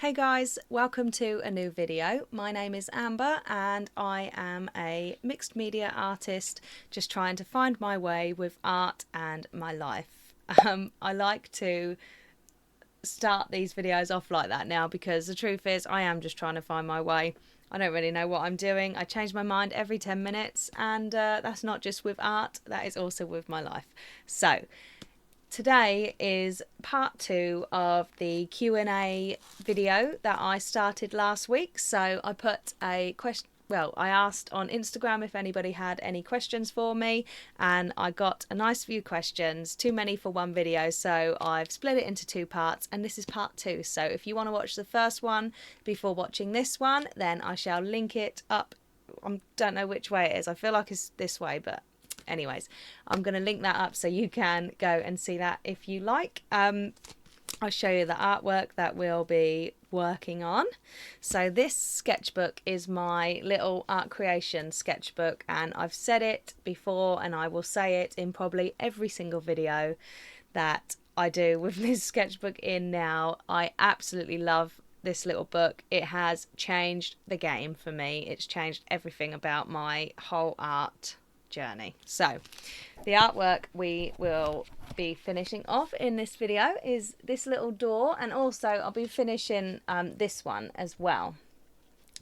Hey guys, welcome to a new video. My name is Amber and I am a mixed media artist just trying to find my way with art and my life. I like to start these videos off like that now because the truth is I am just trying to find my way. I don't really know what I'm doing. I change my mind every 10 minutes and that's not just with art, that is also with my life. So today is part 2 of the Q&A video that I started last week. So I put a question, I asked on Instagram if anybody had any questions for me, and I got a nice few questions, too many for one video, so I've split it into 2 parts, and this is part 2. So if you want to watch the first one before watching this one, then I shall link it up. I don't know which way it is. I feel like it's this way, but anyways, I'm going to link that up so you can go and see that if you like. I'll show you the artwork that we'll be working on. So this sketchbook is my little art creation sketchbook, and I've said it before and I will say it in probably every single video that I do with this sketchbook in now. I absolutely love this little book. It has changed the game for me. It's changed everything about my whole art journey. So the artwork we will be finishing off in this video is this little door, and also I'll be finishing this one as well.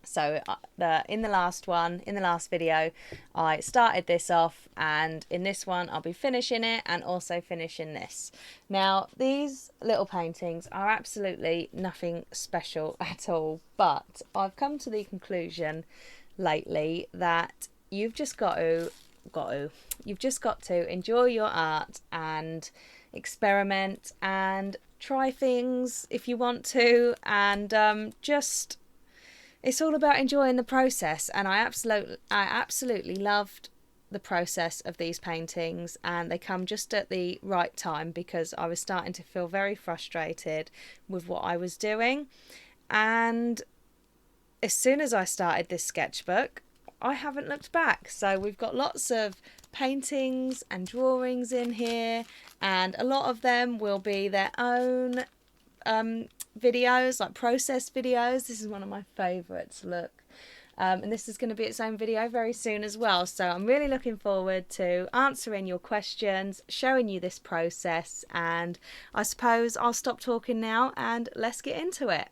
So in the last video I started this off, and in this one I'll be finishing it and also finishing this. Now these little paintings are absolutely nothing special at all, but I've come to the conclusion lately that you've just got to enjoy your art and experiment and try things if you want to, and it's all about enjoying the process. And I absolutely loved the process of these paintings, and they come just at the right time because I was starting to feel very frustrated with what I was doing. And as soon as I started this sketchbook, I haven't looked back. So we've got lots of paintings and drawings in here, and a lot of them will be their own videos, like process videos. This is one of my favourites, look. And this is going to be its own video very soon as well. So I'm really looking forward to answering your questions, showing you this process, and I suppose I'll stop talking now and let's get into it.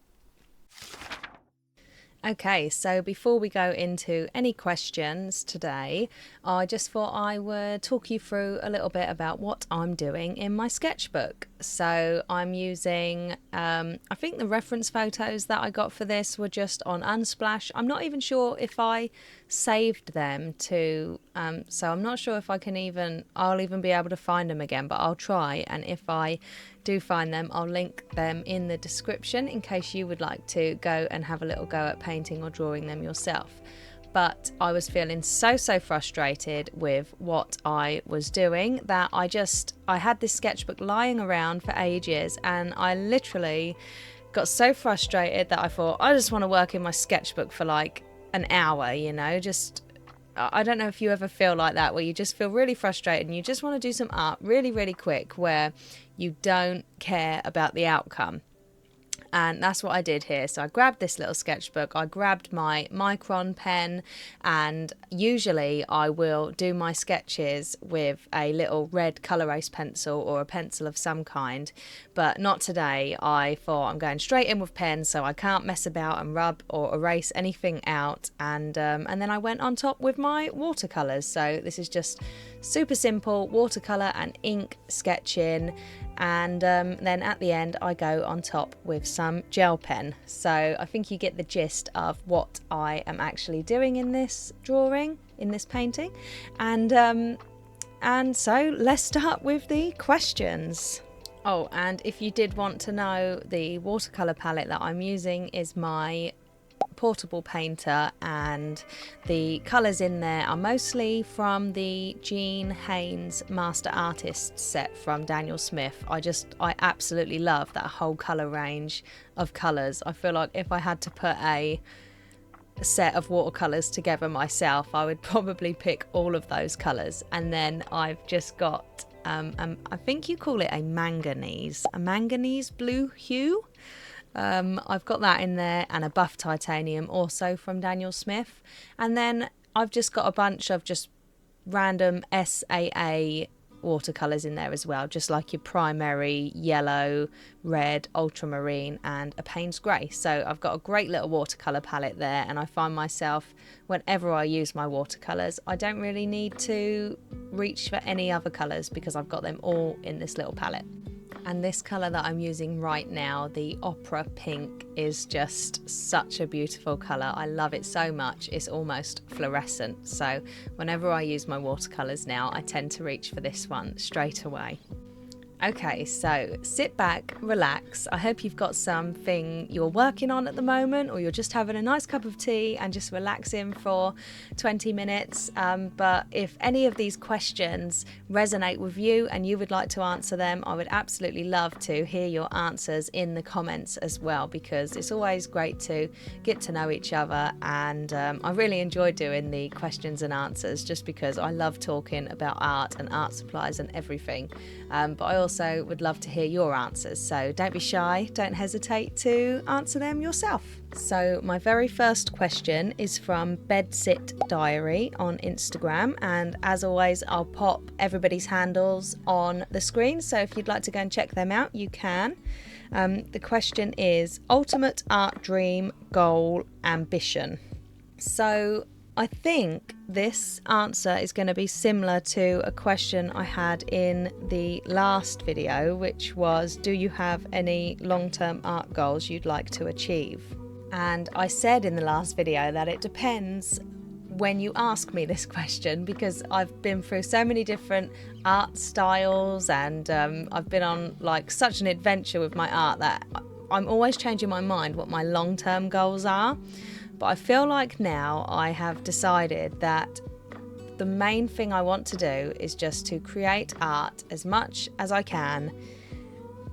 Okay, so before we go into any questions today, I just thought I would talk you through a little bit about what I'm doing in my sketchbook. So I'm using, I think the reference photos that I got for this were just on Unsplash. I'm not even sure if I saved them to, so I'm not sure if I'll even be able to find them again, but I'll try. And if I do find them, I'll link them in the description in case you would like to go and have a little go at painting or drawing them yourself. But I was feeling so frustrated with what I was doing that I had this sketchbook lying around for ages, and I literally got so frustrated that I thought I just want to work in my sketchbook for like an hour, you know. Just, I don't know if you ever feel like that, where you just feel really frustrated and you just want to do some art really quick where you don't care about the outcome. And that's what I did here. So I grabbed this little sketchbook, I grabbed my micron pen, and usually I will do my sketches with a little red colourase pencil or a pencil of some kind, but not today. I thought I'm going straight in with pen so I can't mess about and rub or erase anything out, and then I went on top with my watercolours. So this is just super simple watercolour and ink sketching, and then at the end I go on top with some gel pen. So I think you get the gist of what I am actually doing in this drawing, in this painting, and so let's start with the questions. Oh, and if you did want to know, the watercolour palette that I'm using is my portable painter, and the colours in there are mostly from the Haines Master Artist set from Daniel Smith. I absolutely love that whole colour range of colours. I feel like if I had to put a set of watercolours together myself, I would probably pick all of those colours. And then I've just got I think you call it a manganese blue hue. I've got that in there, and a buff titanium also from Daniel Smith. And then I've just got a bunch of just random SAA watercolours in there as well, just like your primary yellow, red, ultramarine and a Payne's grey. So I've got a great little watercolour palette there, and I find myself, whenever I use my watercolours, I don't really need to reach for any other colours because I've got them all in this little palette. And this colour that I'm using right now, the Opera Pink, is just such a beautiful colour. I love it so much. It's almost fluorescent. So whenever I use my watercolours now, I tend to reach for this one straight away. Okay, so sit back, relax. I hope you've got something you're working on at the moment, or you're just having a nice cup of tea and just relaxing for 20 minutes. But if any of these questions resonate with you and you would like to answer them, I would absolutely love to hear your answers in the comments as well, because it's always great to get to know each other. And I really enjoy doing the questions and answers just because I love talking about art and art supplies and everything. But I also would love to hear your answers, so don't be shy, don't hesitate to answer them yourself. So my very first question is from Bedsit Diary on Instagram, and as always I'll pop everybody's handles on the screen, so if you'd like to go and check them out, you can. The question is ultimate art dream, goal, ambition. So I think this answer is going to be similar to a question I had in the last video, which was, do you have any long-term art goals you'd like to achieve? And I said in the last video that it depends when you ask me this question, because I've been through so many different art styles, and I've been on like such an adventure with my art that I'm always changing my mind what my long-term goals are. But I feel like now I have decided that the main thing I want to do is just to create art as much as I can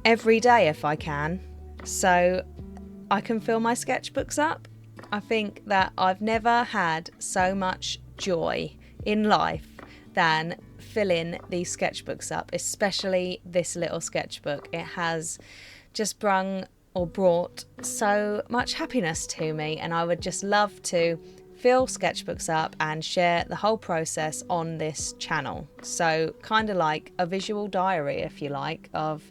every day if I can, so I can fill my sketchbooks up. I think that I've never had so much joy in life than filling these sketchbooks up, especially this little sketchbook. It has just brought so much happiness to me, and I would just love to fill sketchbooks up and share the whole process on this channel. So kind of like a visual diary, if you like, of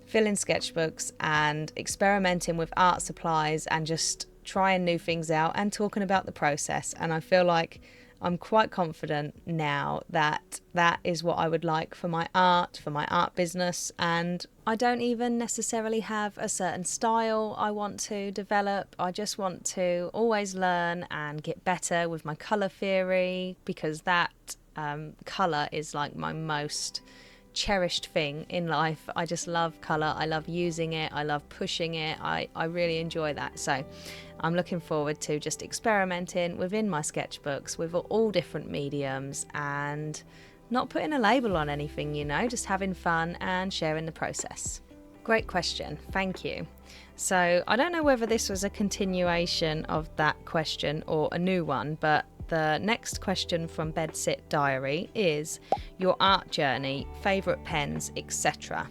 filling sketchbooks and experimenting with art supplies and just trying new things out and talking about the process. And I feel like I'm quite confident now that that is what I would like for my art business, and I don't even necessarily have a certain style I want to develop. I just want to always learn and get better with my colour theory, because that colour is like my most cherished thing in life. I just love colour, I love using it, I love pushing it, I really enjoy that. So I'm looking forward to just experimenting within my sketchbooks with all different mediums and not putting a label on anything, you know, just having fun and sharing the process. Great question, thank you. So I don't know whether this was a continuation of that question or a new one, but the next question from Bedsit Diary is your art journey, favourite pens, etc.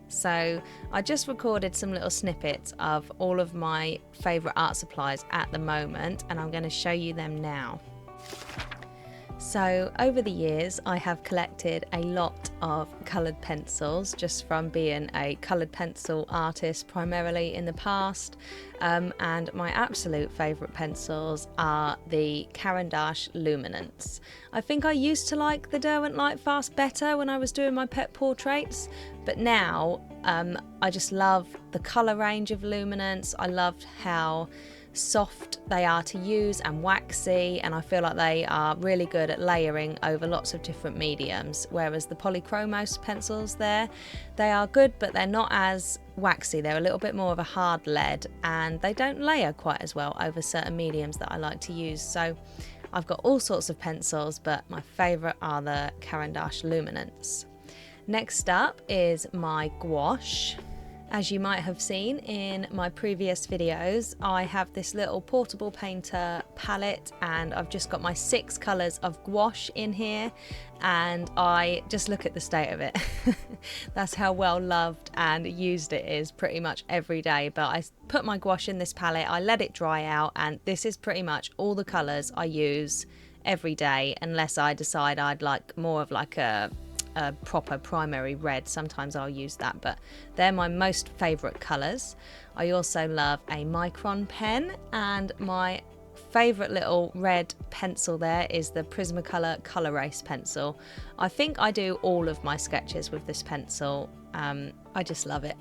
So I just recorded some little snippets of all of my favourite art supplies at the moment, and I'm going to show you them now. So over the years I have collected a lot of coloured pencils, just from being a coloured pencil artist primarily in the past, and my absolute favourite pencils are the Caran d'Ache Luminance. I think I used to like the Derwent Lightfast better when I was doing my pet portraits, but now I just love the colour range of Luminance. I love how soft they are to use and waxy, and I feel like they are really good at layering over lots of different mediums, whereas the Polychromos pencils they are good, but they're not as waxy. They're a little bit more of a hard lead, and they don't layer quite as well over certain mediums that I like to use. So I've got all sorts of pencils, but my favourite are the Caran d'Ache Luminance. Next up is my gouache. As you might have seen in my previous videos, I have this little portable painter palette and I've just got my 6 colours of gouache in here, and I just look at the state of it. That's how well loved and used it is pretty much every day. But I put my gouache in this palette, I let it dry out, and this is pretty much all the colours I use every day, unless I decide I'd like more of like a proper primary red. Sometimes I'll use that, but they're my most favourite colours. I also love a micron pen, and my favourite little red pencil there is the Prismacolor Colour Race pencil. I think I do all of my sketches with this pencil. I just love it.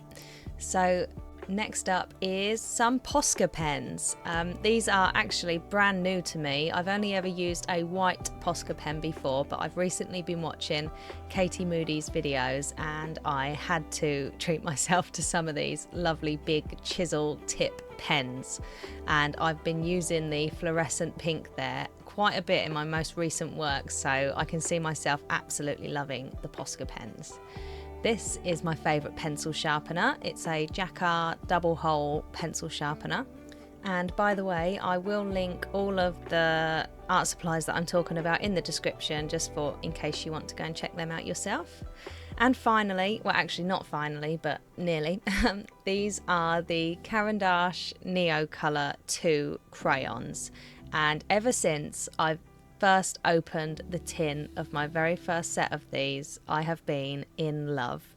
So next up is some Posca pens. These are actually brand new to me. I've only ever used a white Posca pen before, but I've recently been watching Katie Moody's videos and I had to treat myself to some of these lovely big chisel tip pens, and I've been using the fluorescent pink there quite a bit in my most recent work, so I can see myself absolutely loving the Posca pens. This is my favourite pencil sharpener. It's a Jacquard double hole pencil sharpener. And by the way, I will link all of the art supplies that I'm talking about in the description, just for in case you want to go and check them out yourself. And finally, well actually not finally, but nearly, these are the Caran d'Ache Neo Colour 2 crayons. And ever since I've first opened the tin of my very first set of these, I have been in love.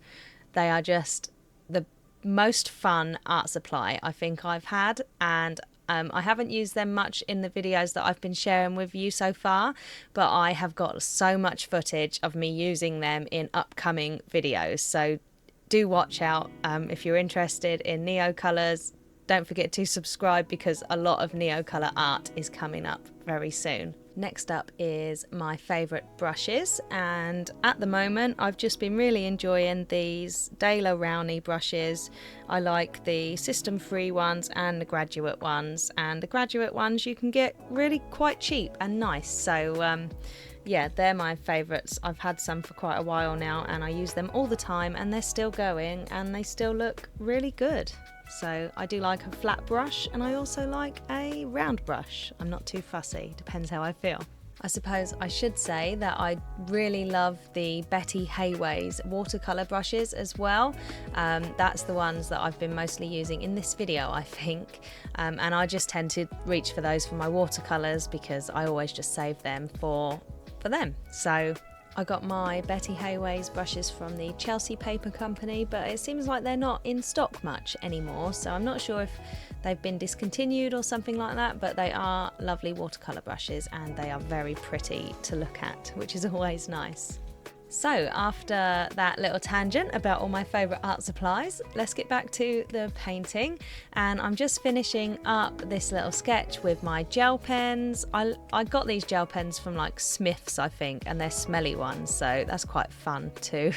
They are just the most fun art supply I think I've had, and I haven't used them much in the videos that I've been sharing with you so far, but I have got so much footage of me using them in upcoming videos, so do watch out. If you're interested in Neo Colours, don't forget to subscribe because a lot of Neo Colour art is coming up very soon. Next up is my favourite brushes, and at the moment I've just been really enjoying these Daler Rowney brushes. I like the system free ones and the graduate ones, and the graduate ones you can get really quite cheap and nice, so yeah, they're my favourites. I've had some for quite a while now and I use them all the time, and they're still going and they still look really good. So I do like a flat brush, and I also like a round brush. I'm not too fussy, depends how I feel. I suppose I should say that I really love the Betty Hayway's watercolour brushes as well. That's the ones that I've been mostly using in this video, I think. And I just tend to reach for those for my watercolours because I always just save them for them. So I got my Betty Hayway's brushes from the Chelsea Paper Company, but it seems like they're not in stock much anymore, so I'm not sure if they've been discontinued or something like that, but they are lovely watercolour brushes and they are very pretty to look at, which is always nice. So after that little tangent about all my favourite art supplies, let's get back to the painting. And I'm just finishing up this little sketch with my gel pens. I got these gel pens from like Smith's, I think, and they're smelly ones, so that's quite fun too.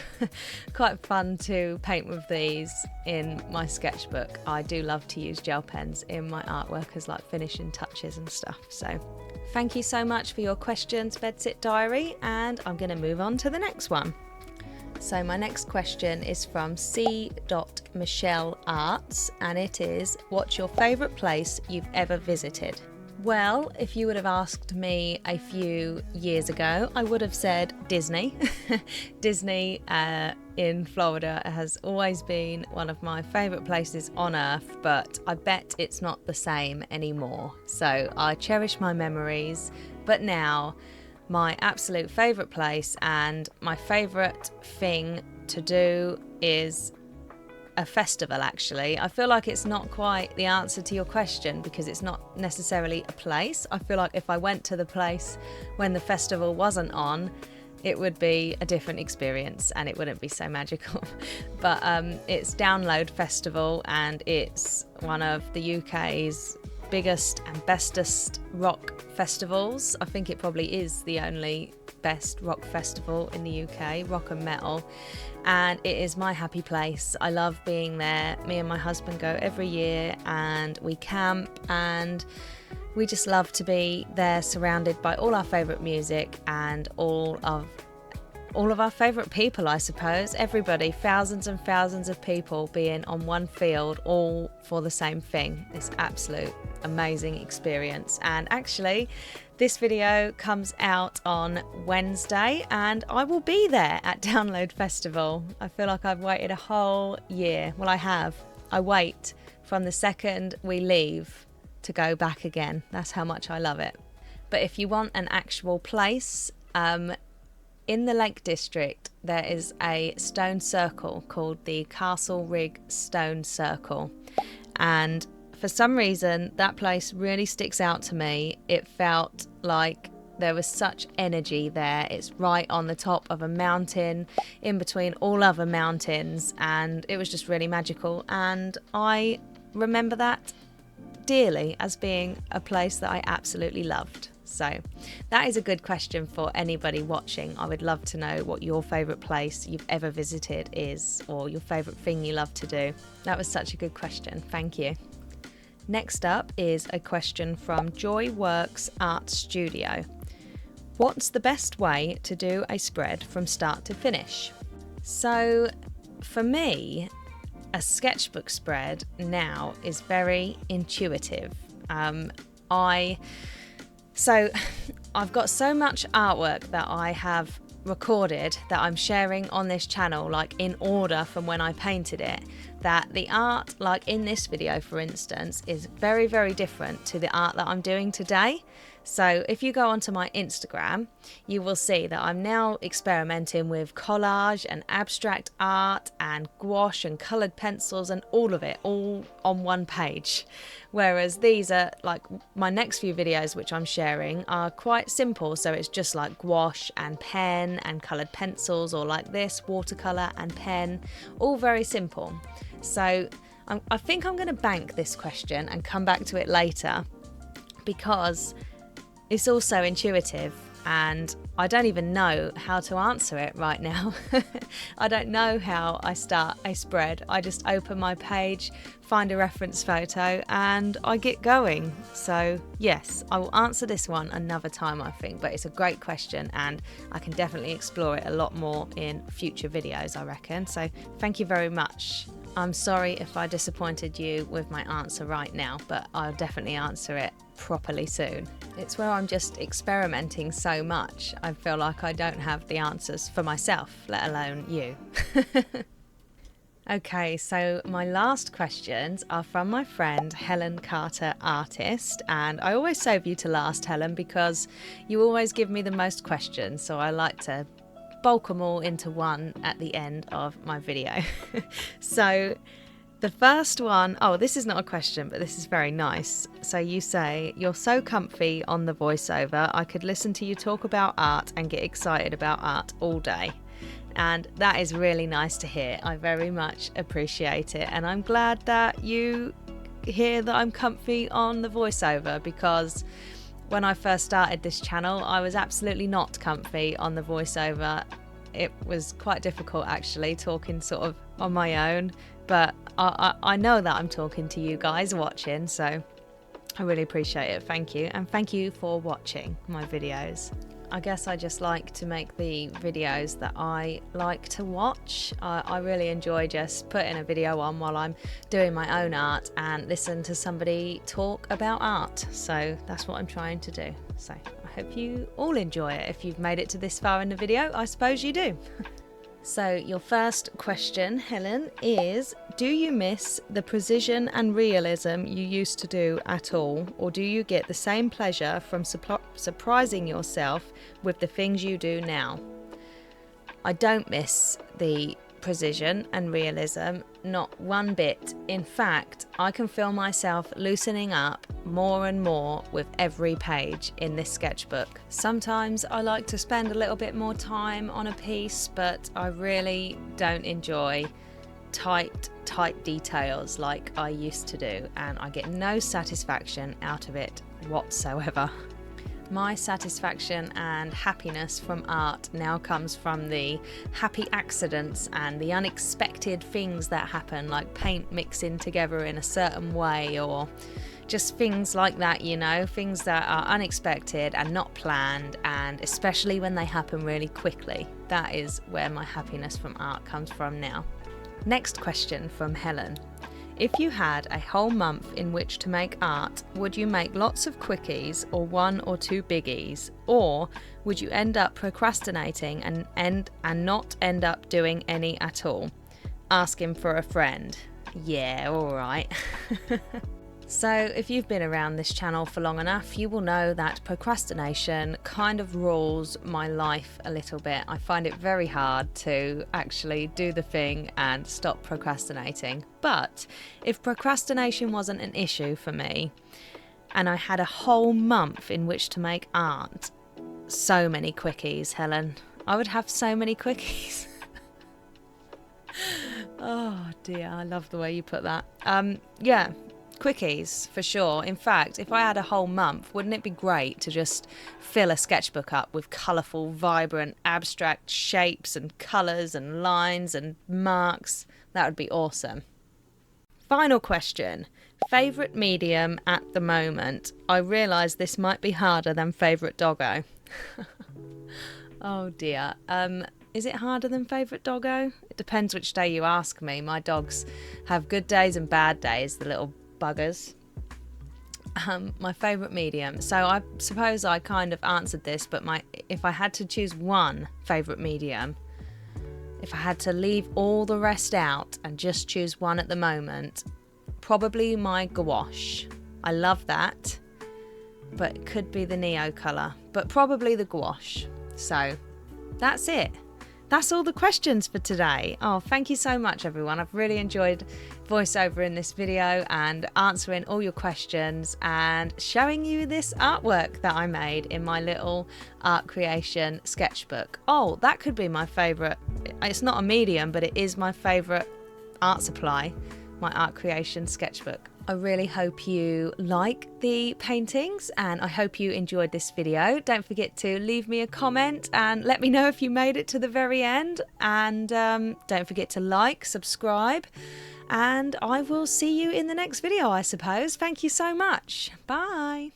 Quite fun to paint with these in my sketchbook. I do love to use gel pens in my artwork as like finishing touches and stuff. So thank you so much for your questions, Bedsit Diary, and I'm going to move on to the next one. So my next question is from C.Michelle Arts, and it is, what's your favourite place you've ever visited? Well, if you would have asked me a few years ago, I would have said Disney. Disney in Florida has always been one of my favourite places on earth, but I bet it's not the same anymore. So I cherish my memories, but now my absolute favourite place and my favourite thing to do is a festival. Actually, I feel like it's not quite the answer to your question because it's not necessarily a place. I feel like if I went to the place when the festival wasn't on, it would be a different experience and it wouldn't be so magical. But it's Download Festival, and it's one of the UK's biggest and bestest rock festivals. I think it probably is the only best rock festival in the UK, rock and metal, and it is my happy place. I love being there. Me and my husband go every year and we camp, and we just love to be there surrounded by all our favourite music and all of all of our favourite people, I suppose. Everybody, thousands and thousands of people being on one field, all for the same thing. This absolute amazing experience. And actually, this video comes out on Wednesday and I will be there at Download Festival. I feel like I've waited a whole year. Well, I have. I wait from the second we leave to go back again. That's how much I love it. But if you want an actual place, in the Lake District, there is a stone circle called the Castle Rig Stone Circle. And for some reason, that place really sticks out to me. It felt like there was such energy there. It's right on the top of a mountain, in between all other mountains, and it was just really magical. And I remember that dearly as being a place that I absolutely loved. So that is a good question for anybody watching. I would love to know what your favourite place you've ever visited is, or your favourite thing you love to do. That was such a good question. Thank you. Next up is a question from Joy Works Art Studio. What's the best way to do a spread from start to finish? So for me, a sketchbook spread now is very intuitive. So I've got so much artwork that I have recorded that I'm sharing on this channel, like in order from when I painted it, that the art, like in this video for instance, is very, very different to the art that I'm doing today. So if you go onto my Instagram, you will see that I'm now experimenting with collage and abstract art and gouache and coloured pencils and all of it, all on one page. Whereas these are like my next few videos, which I'm sharing, are quite simple. So it's just like gouache and pen and coloured pencils, or like this, watercolour and pen, all very simple. So I think I'm going to bank this question and come back to it later, because it's also intuitive and I don't even know how to answer it right now. I don't know how I start a spread. I just open my page, find a reference photo and I get going. So yes, I will answer this one another time, I think, but it's a great question and I can definitely explore it a lot more in future videos, I reckon. So thank you very much. I'm sorry if I disappointed you with my answer right now, but I'll definitely answer it properly soon. It's where I'm just experimenting so much. I feel like I don't have the answers for myself, let alone you. Okay, so my last questions are from my friend Helen Carter Artist, and I always save you to last, Helen, because you always give me the most questions, so I like to bulk them all into one at the end of my video. So the first one, oh, this is not a question, but this is very nice. So you say, you're so comfy on the voiceover, I could listen to you talk about art and get excited about art all day. And that is really nice to hear. I very much appreciate it. And I'm glad that you hear that I'm comfy on the voiceover, because when I first started this channel, I was absolutely not comfy on the voiceover. It was quite difficult actually, talking sort of on my own, but I know that I'm talking to you guys watching, so I really appreciate it. Thank you. And thank you for watching my videos. I guess I just like to make the videos that I like to watch. I really enjoy just putting a video on while I'm doing my own art and listen to somebody talk about art. So that's what I'm trying to do. So I hope you all enjoy it. If you've made it to this far in the video, I suppose you do. So your first question, Helen, is, do you miss the precision and realism you used to do at all, or do you get the same pleasure from surprising yourself with the things you do now? I don't miss the precision and realism, not one bit. In fact, I can feel myself loosening up more and more with every page in this sketchbook. Sometimes I like to spend a little bit more time on a piece, but I really don't enjoy tight details like I used to do, and I get no satisfaction out of it whatsoever. My satisfaction and happiness from art now comes from the happy accidents and the unexpected things that happen, like paint mixing together in a certain way, or just things like that, you know, things that are unexpected and not planned, and especially when they happen really quickly. That is where my happiness from art comes from now. Next question from Helen. If you had a whole month in which to make art, would you make lots of quickies or 1 or 2 biggies? Or would you end up procrastinating and not end up doing any at all? Asking for a friend. Yeah, alright. So if you've been around this channel for long enough, you will know that procrastination kind of rules my life a little bit. I find it very hard to actually do the thing and stop procrastinating. But if procrastination wasn't an issue for me, and I had a whole month in which to make art, so many quickies, Helen. I would have so many quickies. Oh dear, I love the way you put that. Yeah. Quickies, for sure. In fact, if I had a whole month, wouldn't it be great to just fill a sketchbook up with colourful, vibrant, abstract shapes and colours and lines and marks? That would be awesome. Final question. Favourite medium at the moment? I realise this might be harder than favourite doggo. Oh dear. Is it harder than favourite doggo? It depends which day you ask me. My dogs have good days and bad days, the little buggers. My favourite medium. So I suppose I kind of answered this, but if I had to choose one favourite medium, if I had to leave all the rest out and just choose one at the moment, probably my gouache. I love that, but it could be the Neo colour, but probably the gouache. So that's it. That's all the questions for today. Oh, thank you so much, everyone. I've really enjoyed voiceover in this video and answering all your questions and showing you this artwork that I made in my little art creation sketchbook. Oh, that could be my favourite. It's not a medium, but it is my favourite art supply, my art creation sketchbook. I really hope you like the paintings and I hope you enjoyed this video. Don't forget to leave me a comment and let me know if you made it to the very end, and don't forget to like, subscribe, and I will see you in the next video, I suppose. Thank you so much. Bye.